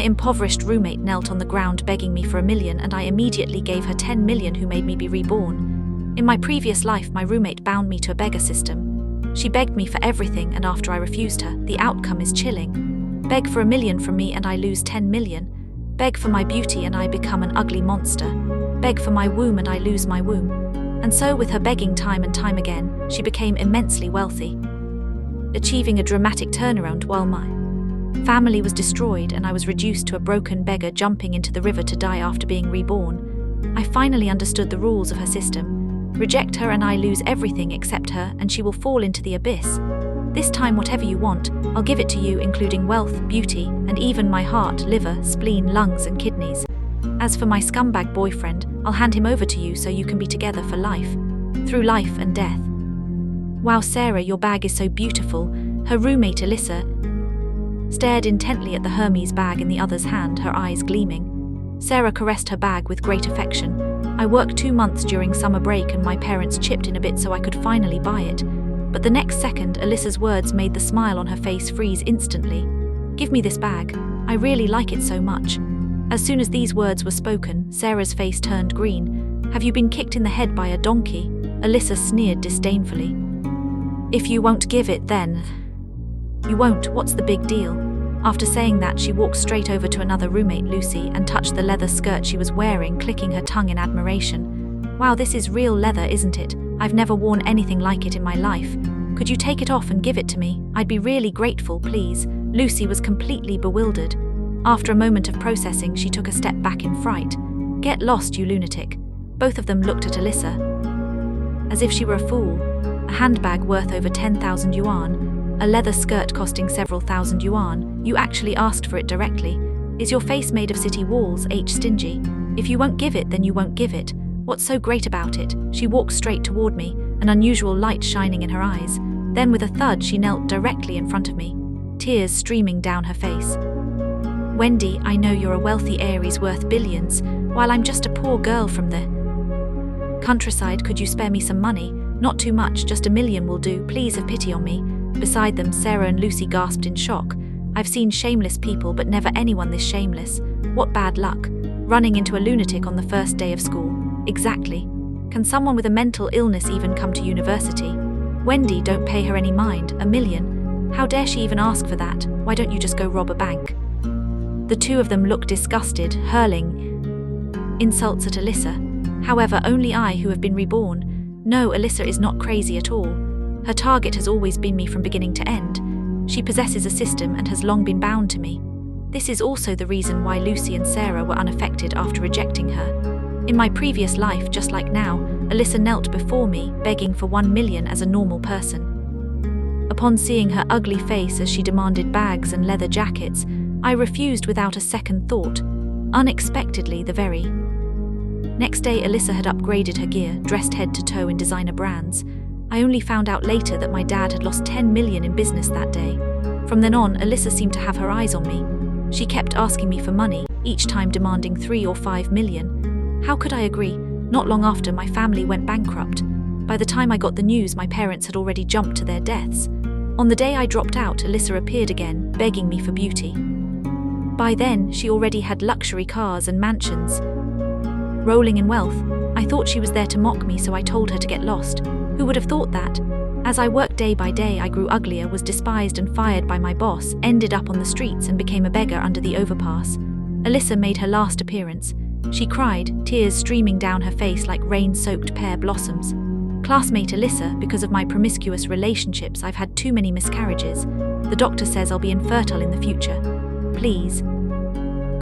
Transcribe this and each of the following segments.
My impoverished roommate knelt on the ground begging me for $1 million, and I immediately gave her $10 million, who made me be reborn. In my previous life, my roommate bound me to a beggar system. She begged me for everything, and after I refused her, the outcome is chilling. Beg for $1 million from me and I lose $10 million. Beg for my beauty and I become an ugly monster. Beg for my womb and I lose my womb. And so with her begging time and time again, she became immensely wealthy, achieving a dramatic turnaround while my family was destroyed and I was reduced to a broken beggar jumping into the river to die after being reborn. I finally understood the rules of her system. Reject her and I lose everything except her, and she will fall into the abyss. This time, whatever you want, I'll give it to you, including wealth, beauty, and even my heart, liver, spleen, lungs, and kidneys. As for my scumbag boyfriend, I'll hand him over to you so you can be together for life, through life and death. Wow, Sarah, your bag is so beautiful. Her roommate, Alyssa, stared intently at the Hermes bag in the other's hand, her eyes gleaming. Sarah caressed her bag with great affection. I worked 2 months during summer break and my parents chipped in a bit so I could finally buy it. But the next second, Alyssa's words made the smile on her face freeze instantly. Give me this bag. I really like it so much. As soon as these words were spoken, Sarah's face turned green. Have you been kicked in the head by a donkey? Alyssa sneered disdainfully. If you won't give it, then you won't. What's the big deal? After saying that, she walked straight over to another roommate, Lucy, and touched the leather skirt she was wearing, clicking her tongue in admiration. Wow, this is real leather, isn't it? I've never worn anything like it in my life. Could you take it off and give it to me? I'd be really grateful, please. Lucy was completely bewildered. After a moment of processing, she took a step back in fright. Get lost, you lunatic. Both of them looked at Alyssa as if she were a fool. A handbag worth over 10,000 yuan. A leather skirt costing several thousand yuan. You actually asked for it directly. Is your face made of city walls? H. Stingy. If you won't give it, then you won't give it. What's so great about it? She walked straight toward me, an unusual light shining in her eyes. Then with a thud, she knelt directly in front of me, tears streaming down her face. Wendy, I know you're a wealthy Aries worth billions, while I'm just a poor girl from the countryside. Could you spare me some money? Not too much, just $1 million will do. Please have pity on me. Beside them, Sarah and Lucy gasped in shock. I've seen shameless people, but never anyone this shameless. What bad luck. Running into a lunatic on the first day of school. Exactly. Can someone with a mental illness even come to university? Wendy, don't pay her any mind. $1 million? How dare she even ask for that? Why don't you just go rob a bank? The two of them looked disgusted, hurling insults at Alyssa. However, only I, who have been reborn. No, Alyssa is not crazy at all. Her target has always been me from beginning to end. She possesses a system and has long been bound to me. This is also the reason why Lucy and Sarah were unaffected after rejecting her. In my previous life, just like now, Alyssa knelt before me, begging for $1 million as a normal person. Upon seeing her ugly face as she demanded bags and leather jackets, I refused without a second thought. Unexpectedly, the very next day, Alyssa had upgraded her gear, dressed head to toe in designer brands. I only found out later that my dad had lost $10 million in business that day. From then on, Alyssa seemed to have her eyes on me. She kept asking me for money, each time demanding $3 or $5 million. How could I agree? Not long after, my family went bankrupt. By the time I got the news, my parents had already jumped to their deaths. On the day I dropped out, Alyssa appeared again, begging me for beauty. By then, she already had luxury cars and mansions, rolling in wealth. I thought she was there to mock me, so I told her to get lost. Who would have thought that? As I worked day by day, I grew uglier, was despised and fired by my boss, ended up on the streets and became a beggar under the overpass. Alyssa made her last appearance. She cried, tears streaming down her face like rain-soaked pear blossoms. Classmate Alyssa, because of my promiscuous relationships, I've had too many miscarriages. The doctor says I'll be infertile in the future. Please,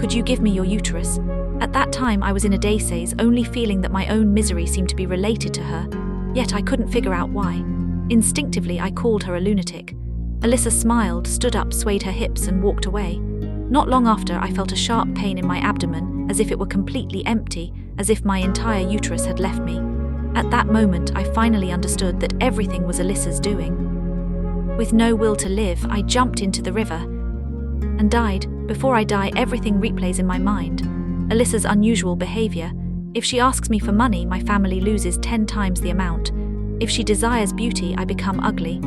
could you give me your uterus? At that time, I was in a daze, only feeling that my own misery seemed to be related to her. Yet I couldn't figure out why. Instinctively, I called her a lunatic. Alyssa smiled, stood up, swayed her hips, and walked away. Not long after, I felt a sharp pain in my abdomen, as if it were completely empty, as if my entire uterus had left me. At that moment, I finally understood that everything was Alyssa's doing. With no will to live, I jumped into the river and died. Before I die, everything replays in my mind. Alyssa's unusual behavior. If she asks me for money, my family loses 10 times the amount. If she desires beauty, I become ugly.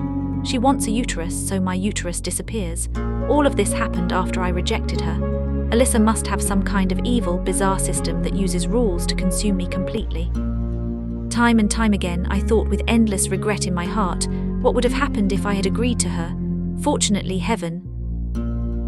She wants a uterus, so my uterus disappears. All of this happened after I rejected her. Alyssa must have some kind of evil, bizarre system that uses rules to consume me completely. Time and time again, I thought with endless regret in my heart, what would have happened if I had agreed to her? Fortunately, heaven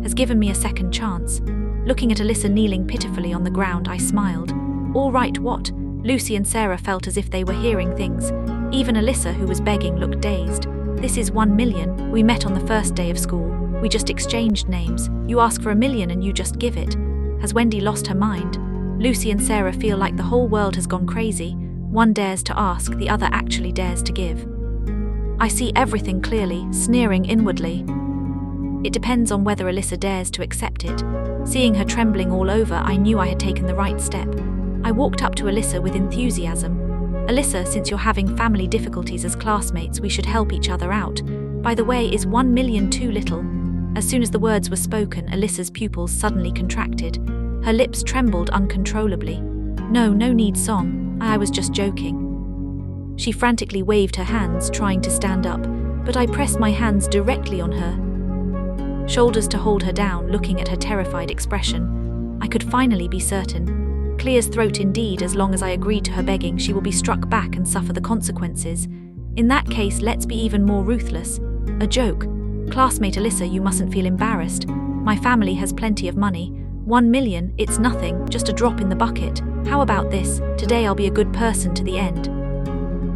has given me a second chance. Looking at Alyssa kneeling pitifully on the ground, I smiled. All right, what? Lucy and Sarah felt as if they were hearing things. Even Alyssa, who was begging, looked dazed. This is 1 million. We met on the first day of school. We just exchanged names. You ask for 1 million and you just give it. Has Wendy lost her mind? Lucy and Sarah feel like the whole world has gone crazy. One dares to ask, the other actually dares to give. I see everything clearly, sneering inwardly. It depends on whether Alyssa dares to accept it. Seeing her trembling all over, I knew I had taken the right step. I walked up to Alyssa with enthusiasm. Alyssa, since you're having family difficulties as classmates, we should help each other out. By the way, is 1 million too little? As soon as the words were spoken, Alyssa's pupils suddenly contracted. Her lips trembled uncontrollably. No need, song. I was just joking. She frantically waved her hands, trying to stand up, but I pressed my hands directly on her shoulders to hold her down, looking at her terrified expression. I could finally be certain. Clear as throat indeed. As long as I agreed to her begging, she will be struck back and suffer the consequences. In that case, let's be even more ruthless. A joke. Classmate Alyssa, you mustn't feel embarrassed. My family has plenty of money. 1 million, it's nothing, just a drop in the bucket. How about this? Today I'll be a good person to the end.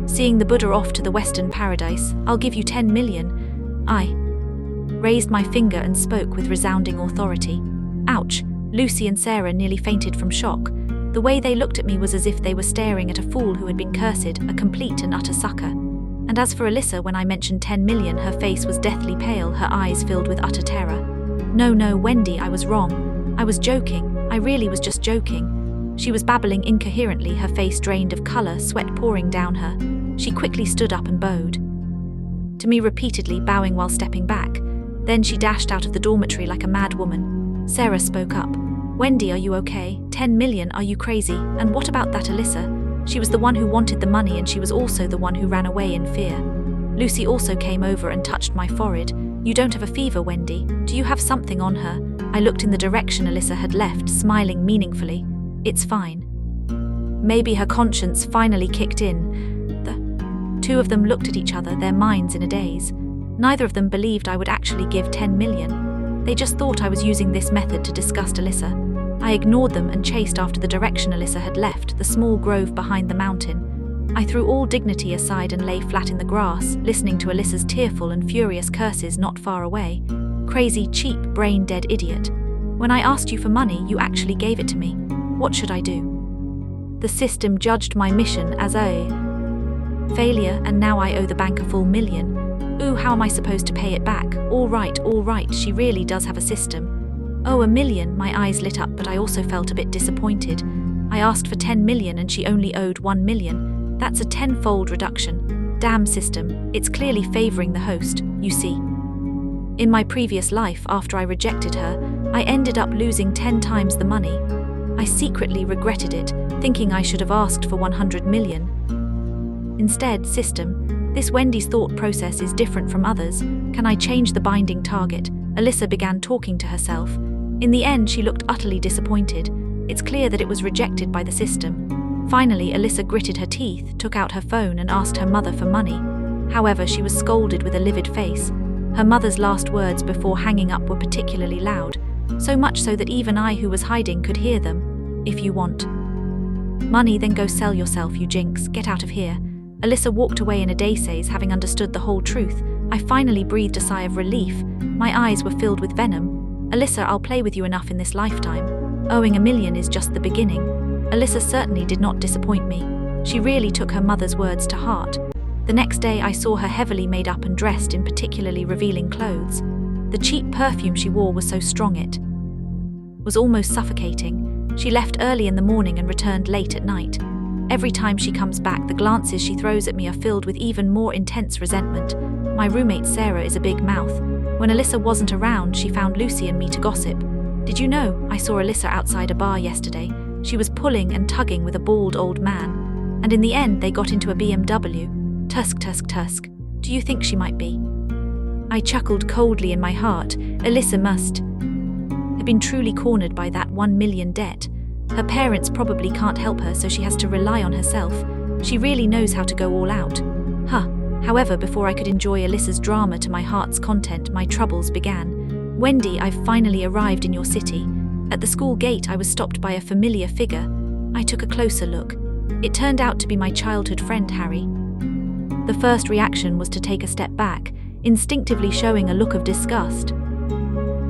Seeing the Buddha off to the Western paradise, I'll give you 10 million. I raised my finger and spoke with resounding authority. Ouch! Lucy and Sarah nearly fainted from shock. The way they looked at me was as if they were staring at a fool who had been cursed, a complete and utter sucker. And as for Alyssa, when I mentioned 10 million, her face was deathly pale, her eyes filled with utter terror. No, Wendy, I was wrong. I was joking. I really was just joking. She was babbling incoherently, her face drained of colour, sweat pouring down her. She quickly stood up and bowed to me repeatedly, bowing while stepping back. Then she dashed out of the dormitory like a mad woman. Sarah spoke up. Wendy, are you okay? 10 million, are you crazy? And what about that Alyssa? She was the one who wanted the money, and she was also the one who ran away in fear. Lucy also came over and touched my forehead. You don't have a fever, Wendy. Do you have something on her? I looked in the direction Alyssa had left, smiling meaningfully. It's fine. Maybe her conscience finally kicked in. The two of them looked at each other, their minds in a daze. Neither of them believed I would actually give 10 million. They just thought I was using this method to disgust Alyssa. I ignored them and chased after the direction Alyssa had left, the small grove behind the mountain. I threw all dignity aside and lay flat in the grass, listening to Alyssa's tearful and furious curses not far away. Crazy, cheap, brain-dead idiot. When I asked you for money, you actually gave it to me. What should I do? The system judged my mission as a failure, and now I owe the bank a full million. Ooh, how am I supposed to pay it back? All right, she really does have a system. Oh, 1 million, my eyes lit up, but I also felt a bit disappointed. I asked for 10 million and she only owed 1 million. That's a 10-fold reduction. Damn system, it's clearly favouring the host, you see. In my previous life, after I rejected her, I ended up losing 10 times the money. I secretly regretted it, thinking I should have asked for 100 million. Instead, system, this Wendy's thought process is different from others. Can I change the binding target? Alyssa began talking to herself. In the end, she looked utterly disappointed. It's clear that it was rejected by the system. Finally, Alyssa gritted her teeth, took out her phone and asked her mother for money. However, she was scolded with a livid face. Her mother's last words before hanging up were particularly loud, so much so that even I, who was hiding, could hear them. If you want money, then go sell yourself, you jinx. Get out of here. Alyssa walked away in a daze, having understood the whole truth. I finally breathed a sigh of relief. My eyes were filled with venom. Alyssa, I'll play with you enough in this lifetime. Owing 1 million is just the beginning. Alyssa certainly did not disappoint me. She really took her mother's words to heart. The next day I saw her heavily made up and dressed in particularly revealing clothes. The cheap perfume she wore was so strong it was almost suffocating. She left early in the morning and returned late at night. Every time she comes back, the glances she throws at me are filled with even more intense resentment. My roommate Sarah is a big mouth. When Alyssa wasn't around, she found Lucy and me to gossip. Did you know, I saw Alyssa outside a bar yesterday. She was pulling and tugging with a bald old man. And in the end, they got into a BMW. Tusk. Do you think she might be? I chuckled coldly in my heart. Alyssa must have been truly cornered by that 1 million debt. Her parents probably can't help her, so she has to rely on herself. She really knows how to go all out. However, before I could enjoy Alyssa's drama to my heart's content, my troubles began. Wendy, I've finally arrived in your city. At the school gate, I was stopped by a familiar figure. I took a closer look. It turned out to be my childhood friend, Harry. The first reaction was to take a step back, instinctively showing a look of disgust.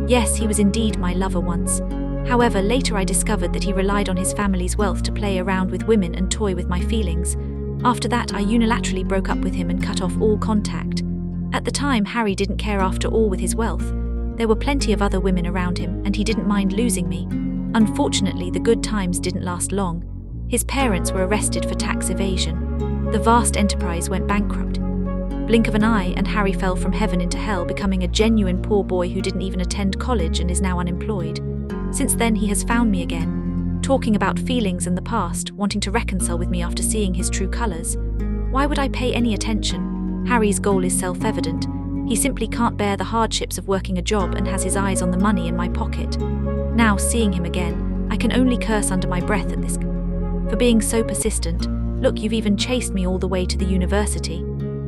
Yes, he was indeed my lover once. However, later I discovered that he relied on his family's wealth to play around with women and toy with my feelings. After that, I unilaterally broke up with him and cut off all contact. At the time, Harry didn't care after all with his wealth. There were plenty of other women around him, and he didn't mind losing me. Unfortunately, the good times didn't last long. His parents were arrested for tax evasion. The vast enterprise went bankrupt. Blink of an eye, and Harry fell from heaven into hell, becoming a genuine poor boy who didn't even attend college and is now unemployed. Since then, he has found me again, talking about feelings and the past, wanting to reconcile with me after seeing his true colours. Why would I pay any attention? Harry's goal is self-evident. He simply can't bear the hardships of working a job and has his eyes on the money in my pocket. Now, seeing him again, I can only curse under my breath at this for being so persistent. Look, you've even chased me all the way to the university.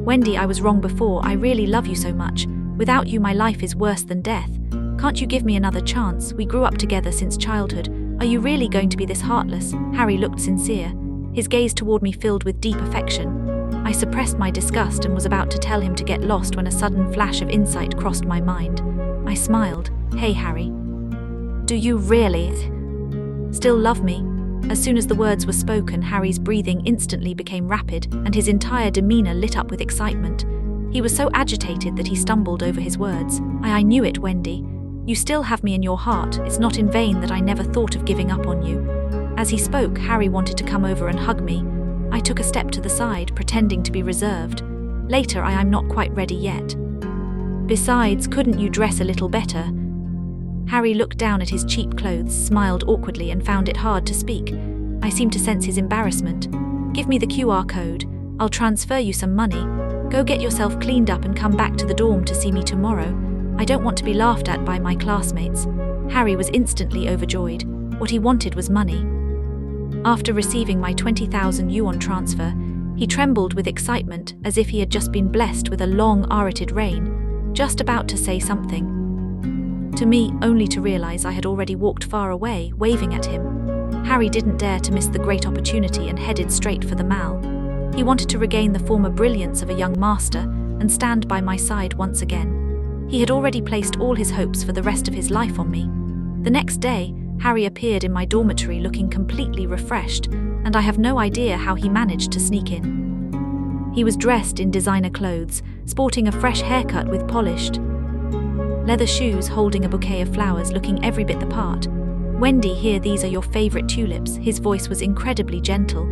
Wendy, I was wrong before. I really love you so much. Without you, my life is worse than death. Can't you give me another chance? We grew up together since childhood. Are you really going to be this heartless? Harry looked sincere, his gaze toward me filled with deep affection. I suppressed my disgust and was about to tell him to get lost when a sudden flash of insight crossed my mind. I smiled. Hey, Harry. Do you really still love me? As soon as the words were spoken, Harry's breathing instantly became rapid and his entire demeanor lit up with excitement. He was so agitated that he stumbled over his words. I knew it, Wendy. You still have me in your heart. It's not in vain that I never thought of giving up on you. As he spoke, Harry wanted to come over and hug me. I took a step to the side, pretending to be reserved. Later, I'm not quite ready yet. Besides, couldn't you dress a little better? Harry looked down at his cheap clothes, smiled awkwardly, and found it hard to speak. I seemed to sense his embarrassment. Give me the QR code. I'll transfer you some money. Go get yourself cleaned up and come back to the dorm to see me tomorrow. I don't want to be laughed at by my classmates. Harry was instantly overjoyed. What he wanted was money. After receiving my 20,000 yuan transfer, he trembled with excitement as if he had just been blessed with a long, arid rain, just about to say something to me, only to realize I had already walked far away, waving at him. Harry didn't dare to miss the great opportunity and headed straight for the mall. He wanted to regain the former brilliance of a young master and stand by my side once again. He had already placed all his hopes for the rest of his life on me. The next day, Harry appeared in my dormitory looking completely refreshed, and I have no idea how he managed to sneak in. He was dressed in designer clothes, sporting a fresh haircut with polished leather shoes, holding a bouquet of flowers, looking every bit the part. Wendy, here, these are your favorite tulips. His voice was incredibly gentle.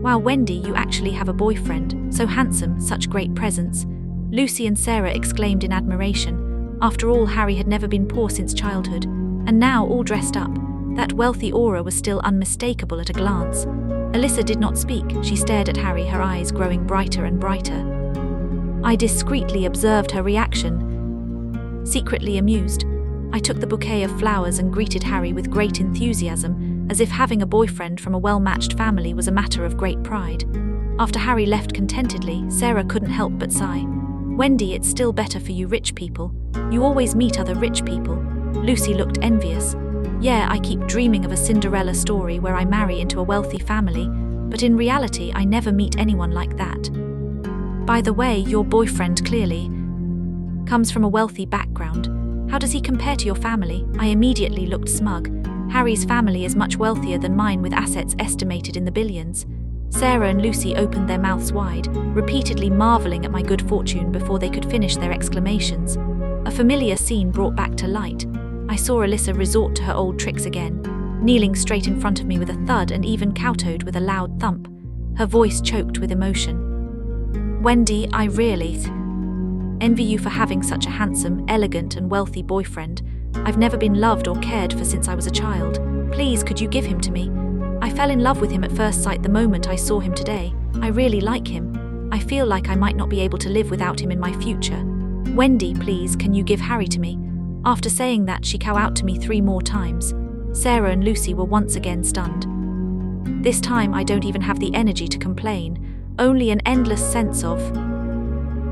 Wow, Wendy, you actually have a boyfriend. So handsome, such great presence. Lucy and Sarah exclaimed in admiration. After all, Harry had never been poor since childhood, and now all dressed up. That wealthy aura was still unmistakable at a glance. Alyssa did not speak. She stared at Harry, her eyes growing brighter and brighter. I discreetly observed her reaction. Secretly amused, I took the bouquet of flowers and greeted Harry with great enthusiasm, as if having a boyfriend from a well-matched family was a matter of great pride. After Harry left contentedly, Sarah couldn't help but sigh. Wendy, it's still better for you rich people. You always meet other rich people. Lucy looked envious. Yeah, I keep dreaming of a Cinderella story where I marry into a wealthy family, but in reality I never meet anyone like that. By the way, your boyfriend clearly comes from a wealthy background. How does he compare to your family? I immediately looked smug. Harry's family is much wealthier than mine, with assets estimated in the billions. Sarah and Lucy opened their mouths wide, repeatedly marveling at my good fortune before they could finish their exclamations. A familiar scene brought back to light. I saw Alyssa resort to her old tricks again, kneeling straight in front of me with a thud and even kowtowed with a loud thump. Her voice choked with emotion. Wendy, I really envy you for having such a handsome, elegant and wealthy boyfriend. I've never been loved or cared for since I was a child. Please, could you give him to me? I fell in love with him at first sight the moment I saw him today. I really like him. I feel like I might not be able to live without him in my future. Wendy, please, can you give Harry to me? After saying that, she kowed out to me 3 more times. Sarah and Lucy were once again stunned. This time I don't even have the energy to complain, only an endless sense of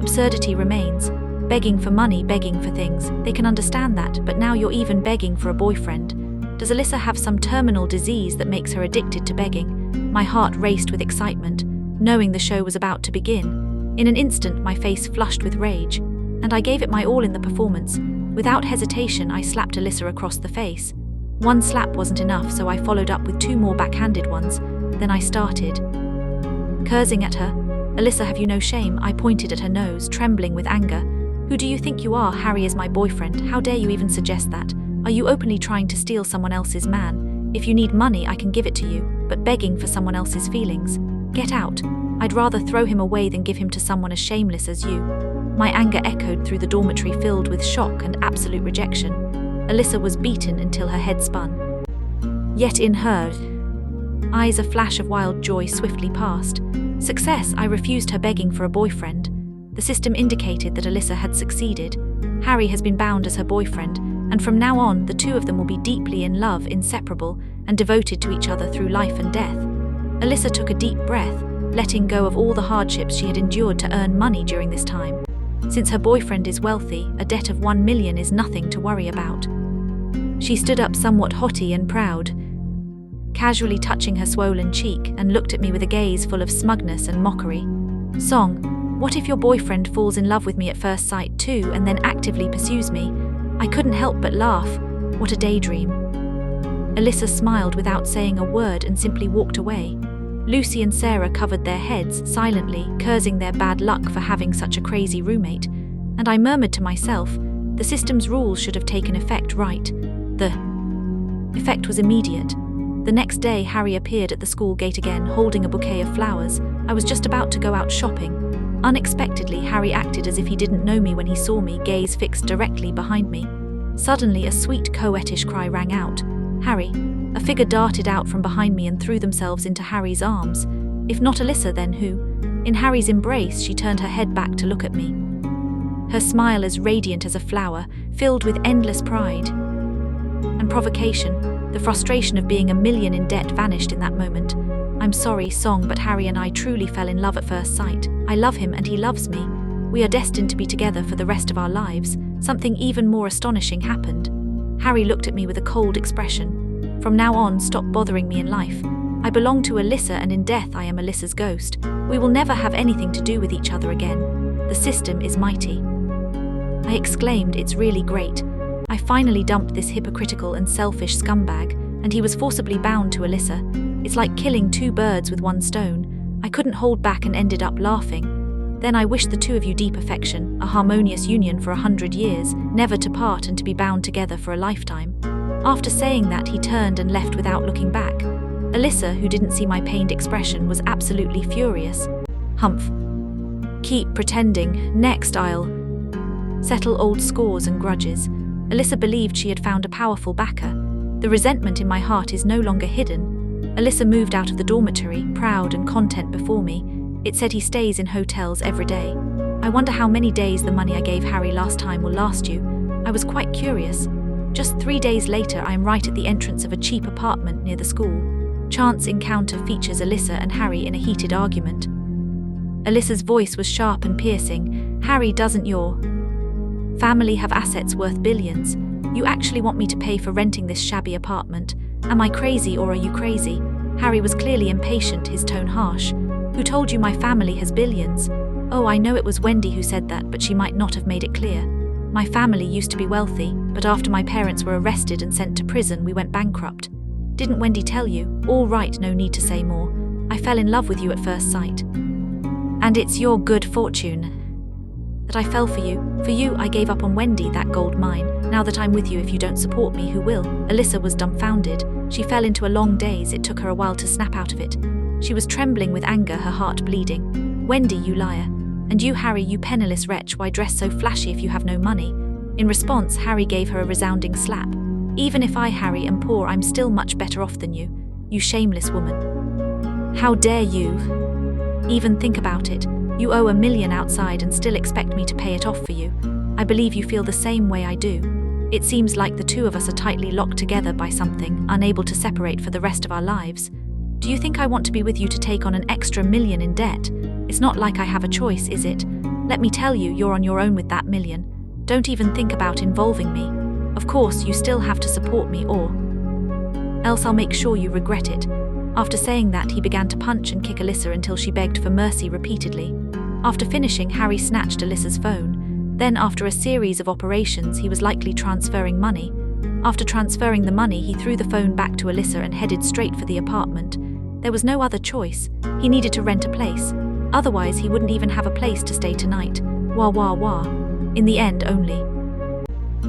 absurdity remains. Begging for money, begging for things, they can understand that, but now you're even begging for a boyfriend. Does Alyssa have some terminal disease that makes her addicted to begging? My heart raced with excitement, knowing the show was about to begin. In an instant, my face flushed with rage, and I gave it my all in the performance. Without hesitation, I slapped Alyssa across the face. One slap wasn't enough, so I followed up with 2 more backhanded ones. Then I started cursing at her. Alyssa, have you no shame? I pointed at her nose, trembling with anger. Who do you think you are? Harry is my boyfriend. How dare you even suggest that? Are you openly trying to steal someone else's man? If you need money, I can give it to you, but begging for someone else's feelings? Get out. I'd rather throw him away than give him to someone as shameless as you. My anger echoed through the dormitory, filled with shock and absolute rejection. Alyssa was beaten until her head spun. Yet in her eyes, a flash of wild joy swiftly passed. Success! I refused her begging for a boyfriend. The system indicated that Alyssa had succeeded. Harry has been bound as her boyfriend, and from now on, the 2 of them will be deeply in love, inseparable, and devoted to each other through life and death. Alyssa took a deep breath, letting go of all the hardships she had endured to earn money during this time. Since her boyfriend is wealthy, a debt of 1 million is nothing to worry about. She stood up somewhat haughty and proud, casually touching her swollen cheek, and looked at me with a gaze full of smugness and mockery. Song, what if your boyfriend falls in love with me at first sight too and then actively pursues me? I couldn't help but laugh. What a daydream. Alyssa smiled without saying a word and simply walked away. Lucy and Sarah covered their heads, silently cursing their bad luck for having such a crazy roommate. And I murmured to myself, the system's rules should have taken effect right. The effect was immediate. The next day, Harry appeared at the school gate again, holding a bouquet of flowers. I was just about to go out shopping. Unexpectedly, Harry acted as if he didn't know me when he saw me, gaze fixed directly behind me. Suddenly, a sweet coquettish cry rang out. Harry! A figure darted out from behind me and threw themselves into Harry's arms. If not Alyssa, then who? In Harry's embrace, she turned her head back to look at me. Her smile as radiant as a flower, filled with endless pride and provocation. The frustration of being 1 million in debt vanished in that moment. I'm sorry, Song, but Harry and I truly fell in love at first sight. I love him and he loves me. We are destined to be together for the rest of our lives. Something even more astonishing happened. Harry looked at me with a cold expression. From now on, stop bothering me in life. I belong to Alyssa, and in death I am Alyssa's ghost. We will never have anything to do with each other again. The system is mighty. I exclaimed, it's really great. I finally dumped this hypocritical and selfish scumbag, and he was forcibly bound to Alyssa. It's like killing 2 birds with 1 stone. I couldn't hold back and ended up laughing. Then I wished the 2 of you deep affection, a harmonious union for 100 years, never to part and to be bound together for a lifetime. After saying that, he turned and left without looking back. Alyssa, who didn't see my pained expression, was absolutely furious. Humph. Keep pretending. Next, I'll settle old scores and grudges. Alyssa believed she had found a powerful backer. The resentment in my heart is no longer hidden. Alyssa moved out of the dormitory, proud and content before me. It said he stays in hotels every day. I wonder how many days the money I gave Harry last time will last you. I was quite curious. Just 3 days later, I am right at the entrance of a cheap apartment near the school. Chance encounter features Alyssa and Harry in a heated argument. Alyssa's voice was sharp and piercing. Harry, doesn't your family have assets worth billions? You actually want me to pay for renting this shabby apartment? Am I crazy or are you crazy? Harry was clearly impatient, his tone harsh. Who told you my family has billions? Oh, I know it was Wendy who said that, but she might not have made it clear. My family used to be wealthy, but after my parents were arrested and sent to prison, we went bankrupt. Didn't Wendy tell you? All right, no need to say more. I fell in love with you at first sight. And it's your good fortune that I fell for you. For you, I gave up on Wendy, that gold mine. Now that I'm with you, if you don't support me, who will? Alyssa was dumbfounded. She fell into a long daze. It took her a while to snap out of it. She was trembling with anger, her heart bleeding. Wendy, you liar. And you, Harry, you penniless wretch, why dress so flashy if you have no money? In response, Harry gave her a resounding slap. Even if I, Harry, am poor, I'm still much better off than you. You shameless woman. How dare you even think about it? You owe 1 million outside and still expect me to pay it off for you. I believe you feel the same way I do. It seems like the two of us are tightly locked together by something, unable to separate for the rest of our lives. Do you think I want to be with you to take on an extra $1 million in debt? It's not like I have a choice, is it? Let me tell you, you're on your own with that $1 million. Don't even think about involving me. Of course, you still have to support me, or else I'll make sure you regret it. After saying that, he began to punch and kick Alyssa until she begged for mercy repeatedly. After finishing, Harry snatched Alyssa's phone. Then, after a series of operations, he was likely transferring money. After transferring the money, he threw the phone back to Alyssa and headed straight for the apartment. There was no other choice. He needed to rent a place. Otherwise, he wouldn't even have a place to stay tonight. Wah wah wah. In the end, only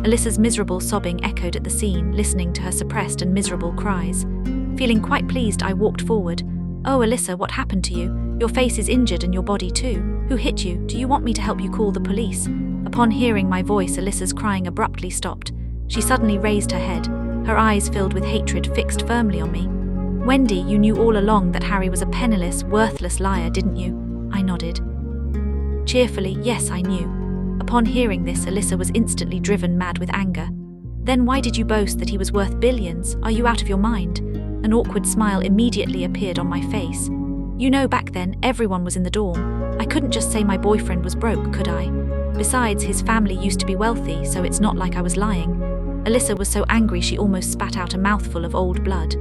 Alyssa's miserable sobbing echoed at the scene, listening to her suppressed and miserable cries. Feeling quite pleased, I walked forward. Oh, Alyssa, what happened to you? Your face is injured and your body too. Who hit you? Do you want me to help you call the police? Upon hearing my voice, Alyssa's crying abruptly stopped. She suddenly raised her head, her eyes filled with hatred fixed firmly on me. Wendy, you knew all along that Harry was a penniless, worthless liar, didn't you? I nodded. Cheerfully, yes, I knew. Upon hearing this, Alyssa was instantly driven mad with anger. Then why did you boast that he was worth billions? Are you out of your mind? An awkward smile immediately appeared on my face. You know, back then, everyone was in the dorm. I couldn't just say my boyfriend was broke, could I? Besides, his family used to be wealthy, so it's not like I was lying. Alyssa was so angry she almost spat out a mouthful of old blood.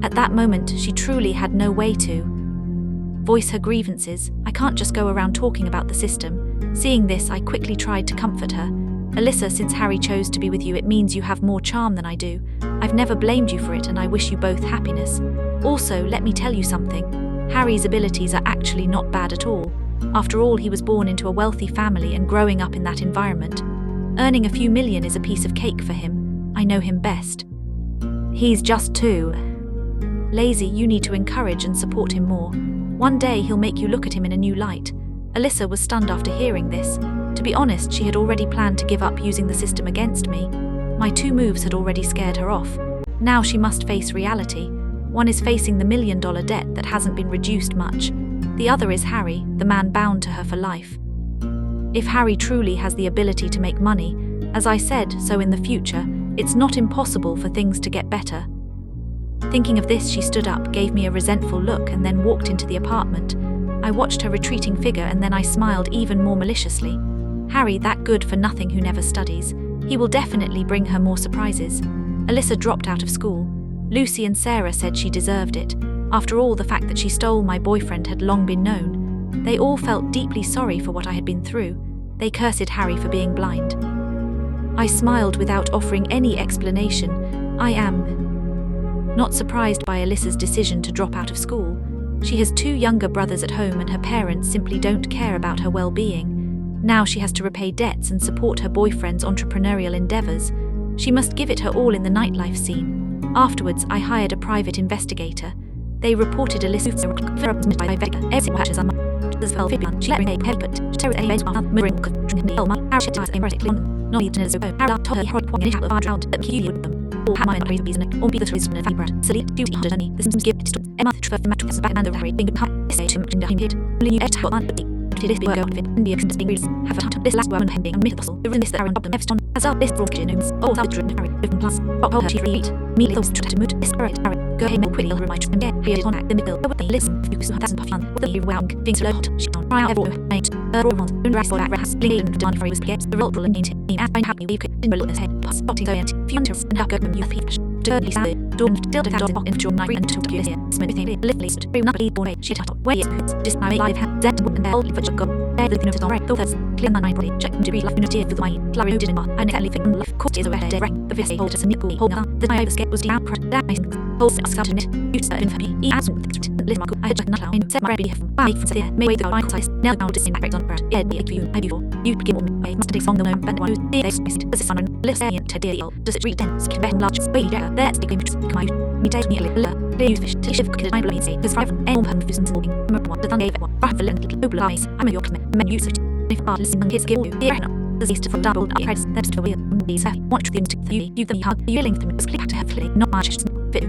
At that moment, she truly had no way to voice her grievances. I can't just go around talking about the system. Seeing this, I quickly tried to comfort her. Alyssa, since Harry chose to be with you, it means you have more charm than I do. I've never blamed you for it, and I wish you both happiness. Also, let me tell you something. Harry's abilities are actually not bad at all. After all, he was born into a wealthy family and growing up in that environment. Earning a few million is a piece of cake for him. I know him best. He's just too lazy. You need to encourage and support him more. One day he'll make you look at him in a new light. Alyssa was stunned after hearing this. To be honest, she had already planned to give up using the system against me. My 2 moves had already scared her off. Now she must face reality. One is facing the $1 million debt that hasn't been reduced much. The other is Harry, the man bound to her for life. If Harry truly has the ability to make money, as I said, so in the future, it's not impossible for things to get better. Thinking of this, she stood up, gave me a resentful look, and then walked into the apartment. I watched her retreating figure, and then I smiled even more maliciously. Harry, that good-for-nothing who never studies. He will definitely bring her more surprises. Alyssa dropped out of school. Lucy and Sarah said she deserved it. After all, the fact that she stole my boyfriend had long been known. They all felt deeply sorry for what I had been through. They cursed Harry for being blind. I smiled without offering any explanation. I am not surprised by Alyssa's decision to drop out of school. She has 2 younger brothers at home and her parents simply don't care about her well-being. Now she has to repay debts and support her boyfriend's entrepreneurial endeavors. She must give it her all in the nightlife scene. Afterwards, I hired a private investigator. They reported Alyssa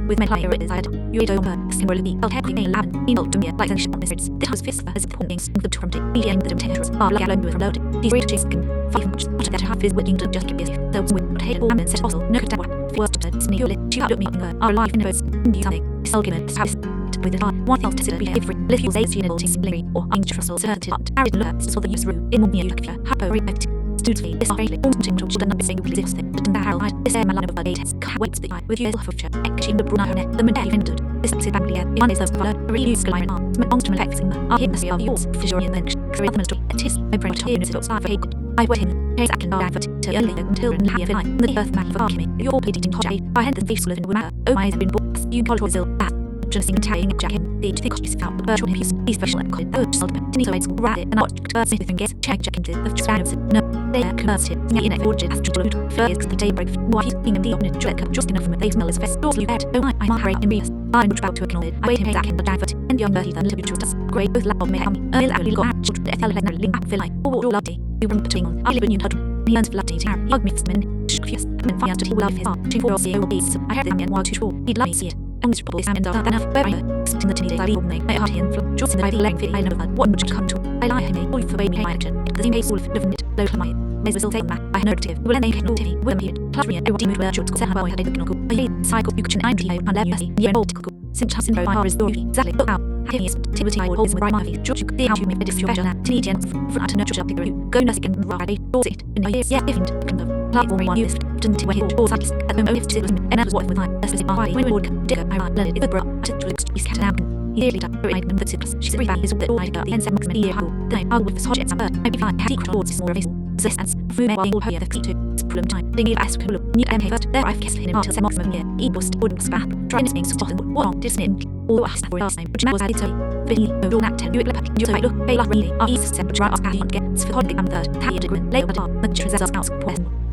with my player is you don't similarly lab like this was fist as pointing the from the tempers are like alone with load these rich chicken 5 much that half is waiting to just give There was with hate all men set hostile, no good down. First to sneak your lip, she looked me up in her, our life in both, new something, sulkiness, house. With the heart, one else to sit behavior, live your days unable to simply, or untrustful certainty, arid looks, so the use room, in more near hyper react. Studley, this already, almost into the number single exist, but in the Harald, this air malan of the gates, waits the eye, with you as a future, action the Bruna, the Medai vended, this exit family, one is the father, reuse line arms, monster effects, our hymns of yours, fissure in the career the mystery, it is, my brain to him is about sci-fi. I wait him, case I can die for to early until in half a night, the earth man for me, you're pleading hot, I had the face of women, oh my, been books, you call it ill, just in tying a jacket, the thick is out, virtual piece, be special and called those salt, tinny lights, rat, and not first anything gets check into the strands. No, they are converted, in a fortune as to blood, first the daybreak, what he's in the open track, just enough from it, they smell as best, doors you had, oh I'm hurry in Reas, I'm about to acknowledge, I wait him back in the divert, and young Bertie, the little bit of great both lap of me, early got out, the Ethel and link, feel like, oh, lovely, you run between, I live in your huddle, he learns bloody terror, hug me, men, confused, and fire to he will love his heart, she for see all these, I heard them and while too short, he'd like to see it. And this report is and enough barrier, accepting the tinny days I will make my heart in flow, just in the ivy length, I know that one would come to. I lie him, all for baby my action, the same base wolf, living it, low to my raise the same map, I narrative, will they can heavy, will me, plus me, I will deem it where should set how I had a good I hate cycle, you could 90 and legacy, yeah, old tickle, since Hudson Row far is story, exactly, look out, heaviest, Timothy, I will hold with my face, George, you could see how to make it if you're better than tinny gens, for not to nurture up the go nothing and Friday, or it, in a year, yeah, if platform one used, didn't where he was at the moment if it was and as what with my as my body when we would digger I learned it the bro to be scattered out he nearly died right in the six she's a rebound is all that all I got the end seven year how then I with hot and maybe fine happy towards more of his resistance through while all her the feet to problem time they give us cool new and hurt there I've kissed him until some maximum year he bust wouldn't spap trying to things to what disney all us for last time which was added to Billy, no, not tell you it like you look, Bela really, our east set, but us can't get, for holiday and third, Talia de Grin, later but the treasures out,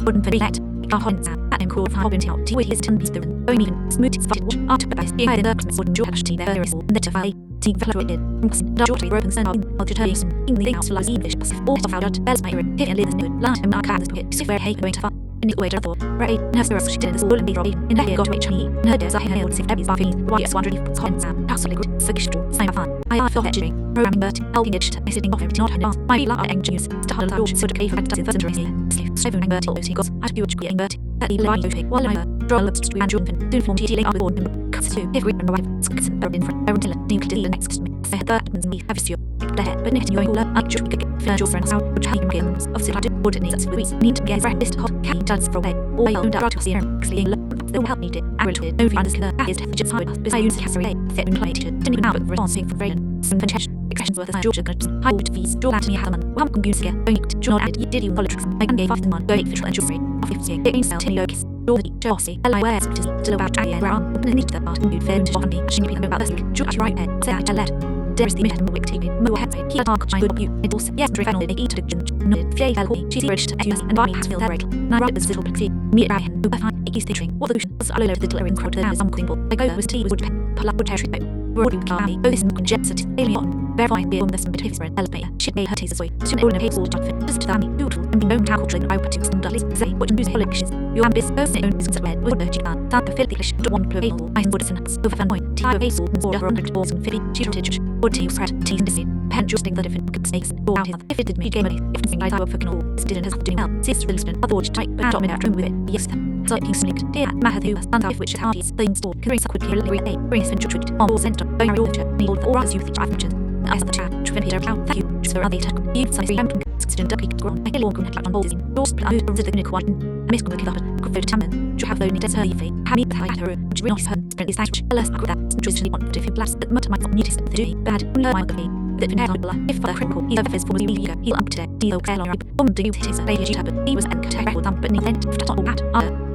wouldn't very let, our horns out, and cool for hobbing out, tea with his tin piece the room, going even, smooth, spotted, art by being high in the Christmas wooden George tea, there is all, and the valley, tea velorated, Rumson, George broken son of, Algeterius, in the house to like English, all of our dot, bells my ring, hit and live new, land and mark as pocket, if very hate going to fun. In the way to thought, right, nurse she did this all and be robbing, in her got to Chinese, and her days I hailed if Debbie's barfing, why it's wondering if it's Sam, absolutely good, Figistu, Simon Fan, I thought engineering, programming Bert, helping it, sitting off everything not her last, my love engineers, started a huge sort of cave for a dozen first interest, so and Bert, those he got, I'd be getting Bert, that he lied to while I draw looks to and Jordan, soon formed TT late born, cuts to every and wife, skits and buried in front, Arundilla, named to the next to me, I had that and me, have a the head, but knitting your cooler, I should get your friends out, which I can of Silad, would need us Louise, need to get right this hot, can't dance for a way, all I owned out to see her, clean look, they'll help me to, Arundilla, no friends killer, that is the just hard, beside use Casseray, set and climate, didn't even out, but responsive for Braden, some confession, expressions worth a Georgia goods, high wood fees, draw out me Hatterman, one computer, going to John added, did you politics, I can gave after one, go 8 fish and jewelry, of 50, getting sell tinny oaks. Jossy, L.I. wears to still about I Brown, and need the part and you'd fair into often be, she knew about the thing, George right head, say I let. There is the minute wick TV, Mo head, he had talked, I would you, it also, yes, Driven, they eat a gin, no, J.L.O. she's reached to us, and Barney has filled her rate. Now, right, this little pixie, me at Ryan, who I find, he's teaching, what the ocean was all over the glittering crowd, there is some clean ball, I go with tea with woodpen, pull up wood cherry, Road you can me, oh, this and jets at alien, verifying the illness and bit of his friend, elevator, she made her tears away, soon all in a pace all fit, just to me, beautiful, and be known how to train out to some dudleys, say, what you use collections, you ambis, person own business red, wood virgin man, that the filthy fish, to one play, I and wood sentence, over fan point, tie of a sword and sword for 100 balls and 50, cheated, wood tea spread, tea and disney, pen justing the different snakes and all out here, if it did me game money, if nothing I would fucking all, this didn't have doing well, sister Wilson, other watch tight, but dominant room with it, yes, so he sneaked, dear, Matthew, and if which is how he's the install, carrying suck with here, bring us into treat, on all center, bone all me all the all you think I've mentioned. I said the chat, Trevin Peter Brown, thank you, Sir Other Tech, you size 3 Hampton, Sixton Ducky, Grown, I kill all good on balls, doors, Blue, the unicorn, a miss good up, good food tamen, you have the only dead her leafy, Hammy, the high her, which we lost her, sprint is that, less with that, traditionally want if you blast, but much might not notice the duty, bad, learn my good that in Adela, if for the critical, he's over his for the week, he'll up today, deal Claire, do you hit his baby tablet, he was an record dump, but neither end, for all that,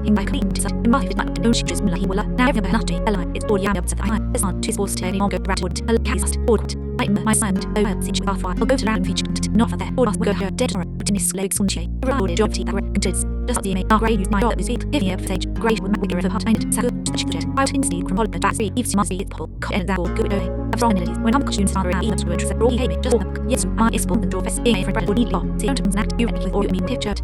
in my clean to in my not no she just he will now every not ally it's all young up to the high it's not too supposed to any longer ratwood a cast awkward my son oh sit with our fire I'll go to land feature not for that or must go her dead or in his legs sunshine rewarded job tea that contains just the make grey use my up is it if you stage grey with my of heart minded so she jet out in the crumble but that's if she must be it's possible and that will go away I've wrong it when I'm consumed father even to words all he just yes my is born and draw face a friend would need law see don't snack you with all you mean picture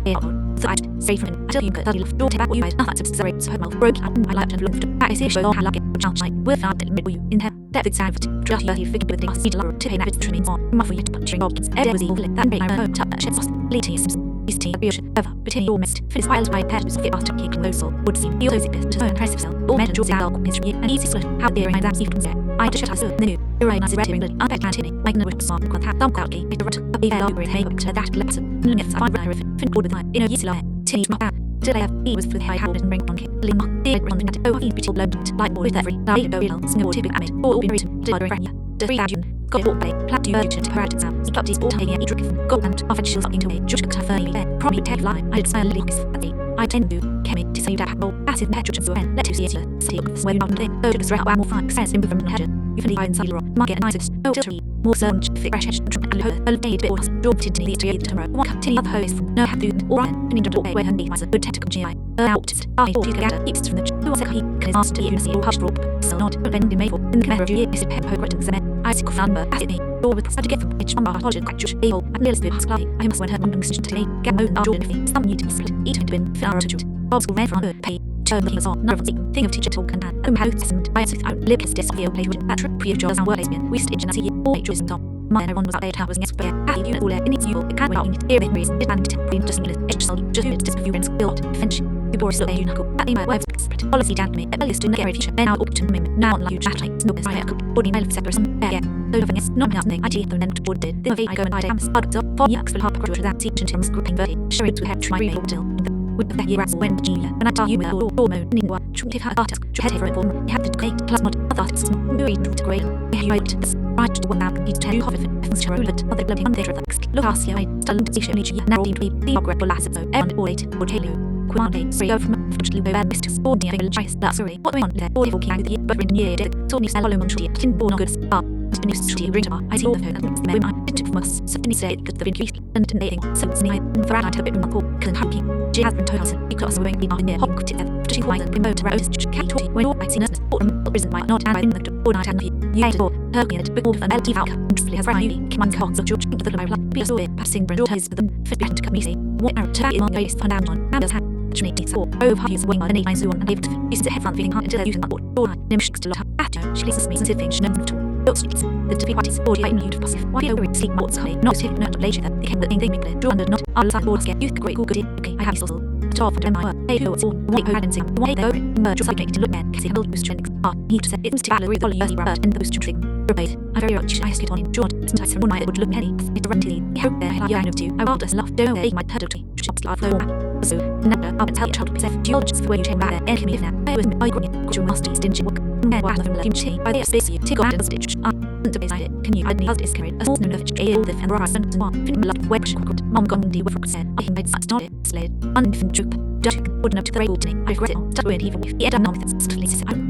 so I'd say from I tell you that you'll don't take what you guys nothing to separate so mouth broke out and I like and looked at I see show how like it which outside with that middle you in her depth exam, dirty figure with the seedler, to pay navit trimming on, muffle yet punching objects, ed was evil, that made my own tap, chest, leading is tea, beer, ever, but in your mist, fizz wild by pet, fit after kicking low soul, would seem, you lose it, turn impressive cell, all men draws out, history, and easy slut, how dare I that even there. I just shut us the new, you're right, as red ring, I bet can't hit me, like no whip song, with that dump out gate, it rut, a big great hay, to that lesson, limits, I find riff, fin board with my, in a yeasy lie, tinny my bad. Did I have he was for the high howled and ring on kick, limma, did run at oh, he's pretty blown, like with every, like go ill, snow tipping at me, all be written, did I bring the free adjun, got all play, plat do you to parrot exam, he got his all taking a trick, go and offered shield something to a judge cut her there, probably take line, I did smile lilies at the, I tend to, Kemi, to say that roll, acid petrol to end, let to see it, stay up, swear about thing, go to the strap, one more fine, says him from the hedge, you can leave inside the rock, market nicest, oh, tilty, more certain, fit fresh hedge, and her, a day bit was, drove to the tomorrow, one cup, tinny other host, no have to, all right, and in the way where her knee was a good tactical GI, out, I thought you could get keeps from the who was a he, can ask to you see all hush drop, so not, but then the maple, in the camera of years, it pepper great cement, icicle number, acid me, or with how to get from pitch number, hodge, quite just, able, and nearly split, sky, I must win her one decision today, get no, not Jordan, if some new to split, eat into bin, flower to Bob's school red from her, pay, turn the was on, none of the thing of teacher talk and how and I sit out, lip his desk, the play with that trip, pre-jobs and work we stitch and I see all ages and Tom. My everyone was out there, was in but I you all in its you, it can't wait out, here it reason, it and it just English, edge solid, just who just few built, Finch, you bore so you knuckle, at the my web's split, policy down to me, at least to get a future, then I'll to me, now on like chat, no, I have body mail sector, some yeah, so loving is not nothing, I cheat them and board did, then I go and I am started up, 4 yucks will hop across that teach and terms grouping verti, sure it to have try real till. With the year when Gia, and I tell you, all moon in what, should have her artist, to head for a form, have to create plasma, other artists, read to great, you wrote this, right to one out, each 10 coffee, if to roll it, other bloody under the text, look, ask you, I still to see each narrow deep, the ogre acid, so, and all eight, would hail you. Quante, free over from Lugo and Mr. Sporty, I will try that's sorry, what we want there, all evil king the but in year, Tony Salomon Shitty, tin born on goods, Spinus Shitty, Rinta, I see all the phone, and the women, didn't must, so any say that the increased, and dating, so it's night, and for I took it in my call, Killing Happy, J. has been told, because we're going to be near Hop, to wine and promote a rose, Cat Totty, when all I see us, autumn, prison might not have in the all night and you hate it all, Turkey and big wolf and LT Falcon, and has right you, Kim on Cox of George, the little be a story, passing Brindle has for them, fit back to come easy, what out to that in on the waist, find out on, Amber's hand. So, over use wing on an 8 and able to use the headphone feeling hard until they're using that board. All right, Nimshix to lot after she listens me and things, and to the to be parties, body I need passive. Why over it sleep modes high, not hit not later that became the thing they make clear. Draw under not all side boards get youth great good okay, I have so top for my work. Hey, what's all white and sing. Why they over merge like to look at Cassie Hill boost trending. He to say it's to Valerie the Yeti Robert and the boost trick. Rebate, I very much I skid on in George, sometimes from one night it would look penny. It's a run to I hope there I yarn of two. I will just love don't make my head of tea. Shops life flow. So, never, I'll tell you child to be safe. Geologists for where you came back there, and me if now. I was I got your master stingy work. And why have him chain by the space you take on and stitch. To beside it, can you add me as discarried? A small number of a all the fan rise and one. Fin love web quacked. Mom gone the work said. I made such not it. Sled. Unfin troop. Dutch wouldn't have to the rail to me. I regret it. That way even if he had done nothing.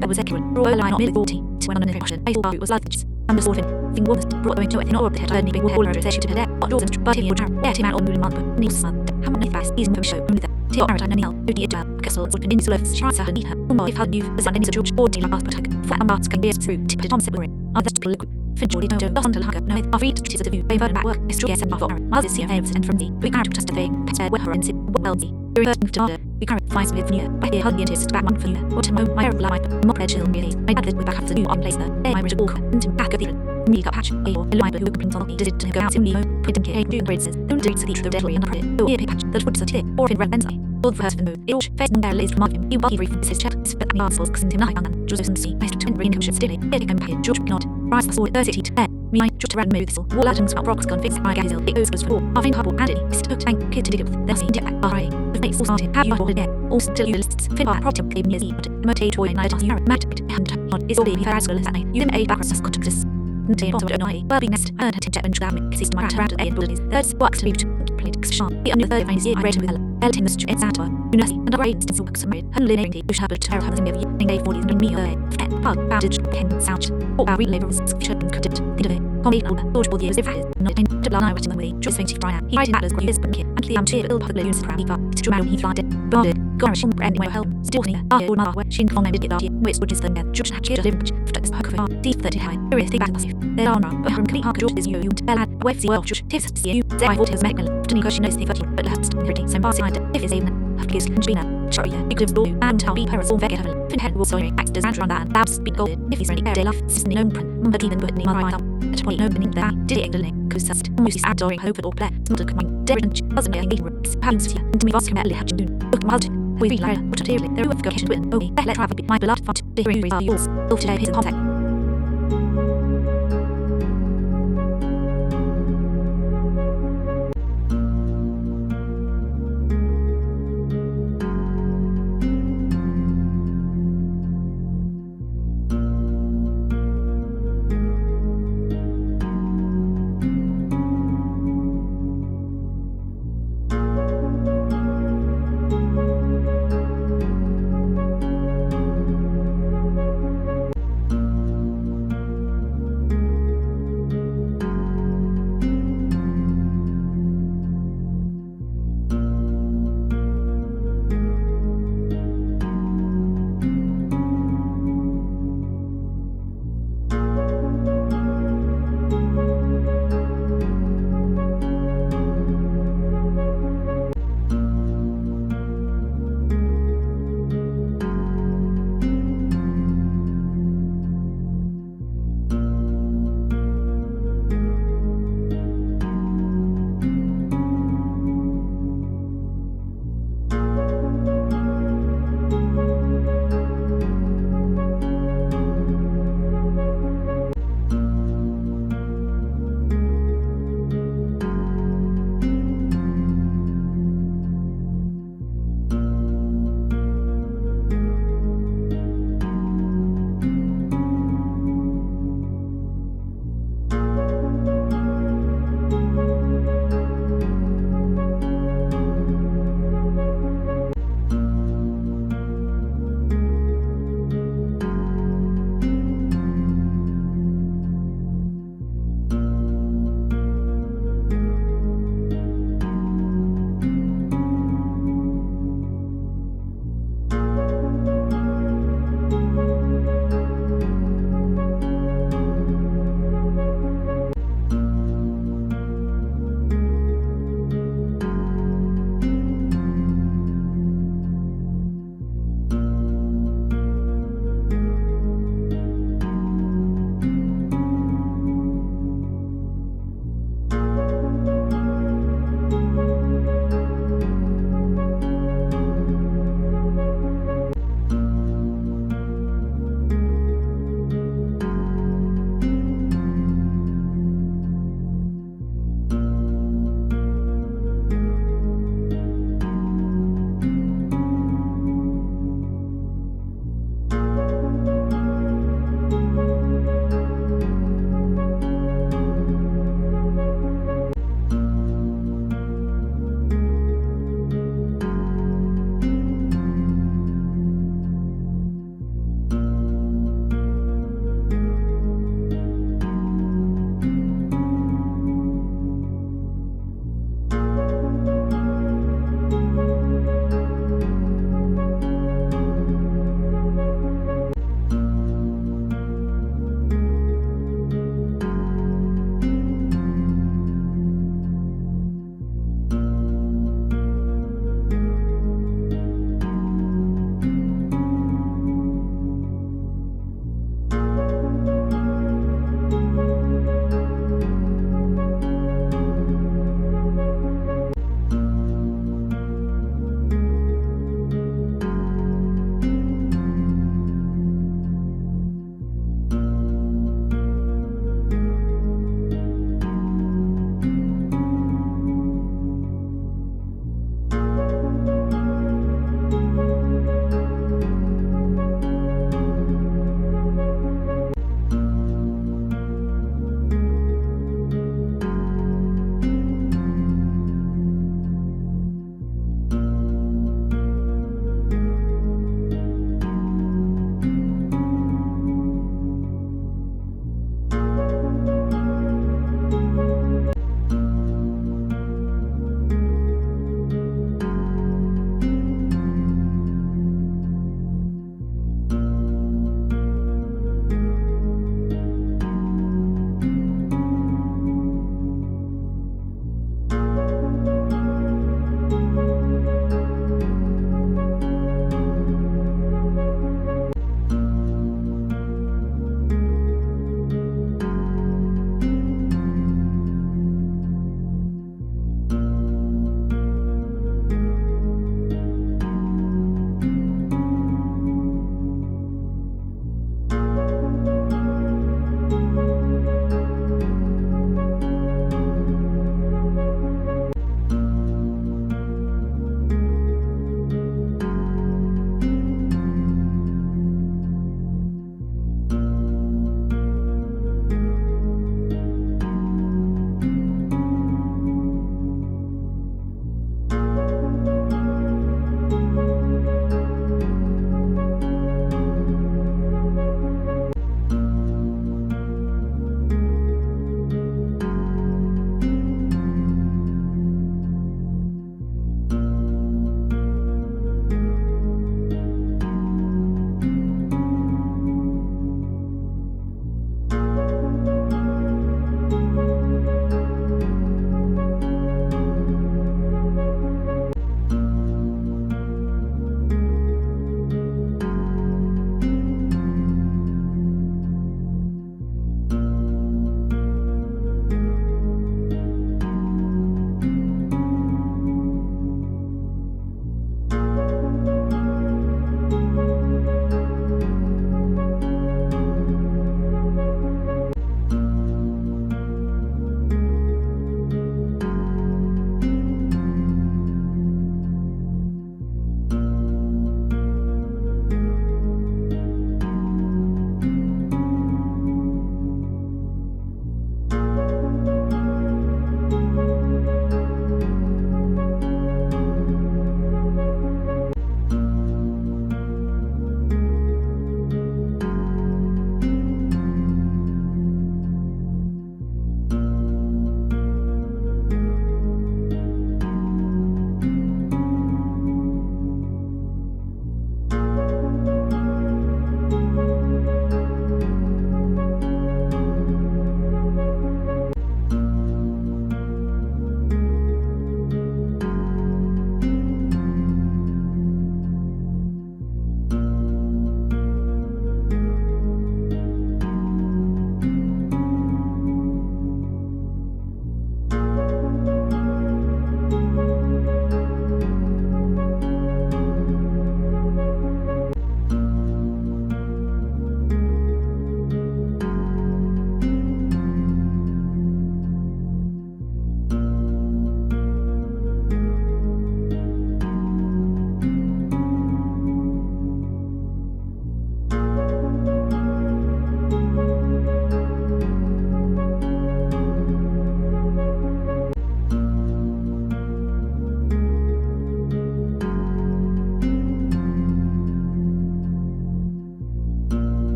That was accurate. Royal line not really 40. To one on an impression. I thought it was like this. I'm the sort of thing was brought into it in all of the head. I had me big wall to the dead. What doors and but he would try. Yeah, Tim out on the month. Nice son. How many fast is no show. Only that. Till Maritime and Hill, Udi Edwell, Castle, would be insular, Shasa, and Eater, or if had new, the Sun, George, or Dilla, but flat and Barts can be through, tipped Tom Severin, other liquid, Finchody, Dodo, Dossant, Hugger, no, I've read to the view, they voted back work, Mr. Yes, and Buffalo, Miles is here, and from the, we can't just a thing, Pet, where her and sit, well, the, reverting to order, we can't find with new, by here, Huddy and his back one for you, what a mo, my life, more red chill, really, I had it with back up the new on place there, my Richard Walker, into back of the me got patch, a liber who brings on me, did it to go out in Nemo, put in K, do grades, don't do it to the deadly and the credit, oh, patch, that would sit or in red benzai. All the first of the move, it all face no barrel is from him. You body reef his chat, spit me arseholes, cause him nothing on Joseph and see, I stood twin green shit steady, getting him paid, George not, rise the sword, 30 to 10, me, I just ran move this all, wall atoms, got rocks, gone fix my gazel, it goes for 4, I've in hubble, and it, sit hook tank, kid to dig up, they'll see, dip back, alright, the face all started, have you hold it there, all still you lists, fit by problem, even years, but, motate toy, and I toss you, matt, and not, is all the as well as that, you didn't a backwards, got to this. Well, being next, I heard him chat and jam, system my rat A and bullies, thirds, works to played Xshan, the under third finds year greater with Ella, in the street, Satua, Unasi, and a brain still works married, Hunlin Ring, who shabbat terror has in the evening day 40s and me away, fat, pug, bandage, pen, souch, or our relabors, chip and credit, the day, comedy, George will years if I not in the line I was in the way, just 20 Friday, he writing matters, good years, but kid, and the chair, ill public loons, proud, to drown, he flighted, barded. Gora Shim Brand Well Help, Still Near, Aryo Ma, Shin Kong and Did which would is the net, Jush Hatchet Limch, Flex Huckver, Deep 30 High, Earthy Backpassive, there are no, but her complete Hark is you, Bellad, Websy Welsh, Tips, you, Zai Waters Macmillan, Tony Cushion knows the 30, but last, Pretty, some Barside, if is even, Hafkis, Gina, Choria, Big Live Blue, and How Be Paraform Vega Heaven, Finhead will sorry, Ax does Andron Dan, Labs, Big Gold, if he's ready, Air Love, Sisney Open, but even Whitney Mara, at point opening there, did it England, Kusast, Moose Adoring Hope at all play, Mother Command, Derrick, Buzzing England, Pans, and me Voska Medley Hatchun, Book Malton. We realize what a dearly there have got to win. Oh, let travel be my beloved font. The are yours. All today his contact.